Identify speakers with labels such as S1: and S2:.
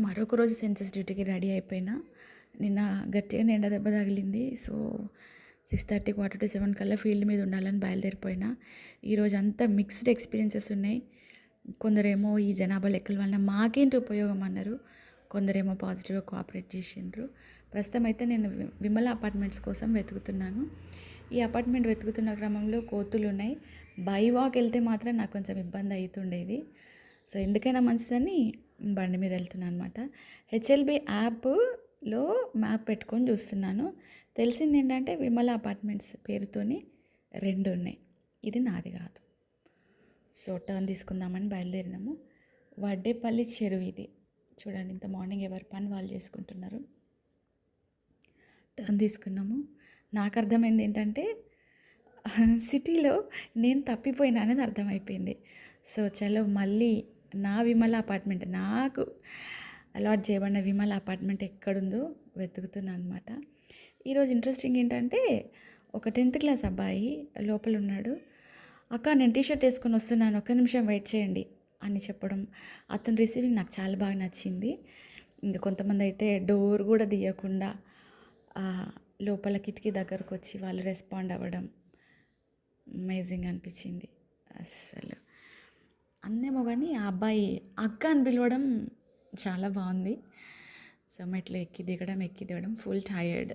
S1: మరొక రోజు సెన్సస్ డ్యూటీకి రెడీ అయిపోయినా. నిన్న గట్టిగానే ఎండ దెబ్బ తగిలింది. సో 6:30 క్వార్టర్ టు 7 కల్లా ఫీల్డ్ మీద ఉండాలని బయలుదేరిపోయినా. ఈరోజు అంతా మిక్స్డ్ ఎక్స్పీరియన్సెస్ ఉన్నాయి. కొందరేమో ఈ జనాభా లెక్కల వలన మాకేంటి ఉపయోగం అన్నారు, కొందరేమో పాజిటివ్గా కోఆపరేట్ చేసిండ్రు. ప్రస్తుతం అయితే నేను విమల అపార్ట్మెంట్స్ కోసం వెతుకుతున్నాను. ఈ అపార్ట్మెంట్ వెతుకుతున్న క్రమంలో కోతులు ఉన్నాయి. బై వాక్ వెళ్తే మాత్రం నాకు కొంచెం ఇబ్బంది అవుతుండేది. సో ఎందుకైనా మంచిదని బండి మీద వెళ్తున్నాను అనమాట. హెచ్ఎల్బి యాప్లో మ్యాప్ పెట్టుకొని చూస్తున్నాను. తెలిసింది ఏంటంటే విమల అపార్ట్మెంట్స్ పేరుతోని 2 ఉన్నాయి. ఇది నాది కాదు. సో టర్న్ తీసుకుందామని బయలుదేరినాము. వడ్డేపల్లి చెరువు ఇది. చూడండి, ఇంత మార్నింగ్ ఎవరి పని వాళ్ళు చేసుకుంటున్నారు. టర్న్ తీసుకున్నాము. నాకు అర్థమైంది ఏంటంటే సిటీలో నేను తప్పిపోయినా అనేది అర్థమైపోయింది. సో చలో మళ్ళీ నా విమల అపార్ట్మెంట్, నాకు అలాట్ చేయబడిన విమల అపార్ట్మెంట్ ఎక్కడుందో వెతుకుతున్నాను అనమాట. ఈరోజు ఇంట్రెస్టింగ్ ఏంటంటే ఒక 10th క్లాస్ అబ్బాయి లోపల ఉన్నాడు. అక్క నేను టీషర్ట్ వేసుకొని వస్తున్నాను, ఒక్క నిమిషం వెయిట్ చేయండి అని చెప్పడం, అతని రిసీవింగ్ నాకు చాలా బాగా నచ్చింది. ఇంకా కొంతమంది అయితే డోర్ కూడా తీయకుండా లోపల కిటికీ దగ్గరకు వచ్చి వాళ్ళు రెస్పాండ్ అవ్వడం అమేజింగ్ అనిపించింది. అస్సలు అందేమో కానీ ఆ అబ్బాయి అక్క అని పిలవడం చాలా బాగుంది. సో మెట్లు ఎక్కి దిగడం ఫుల్ టైర్డ్.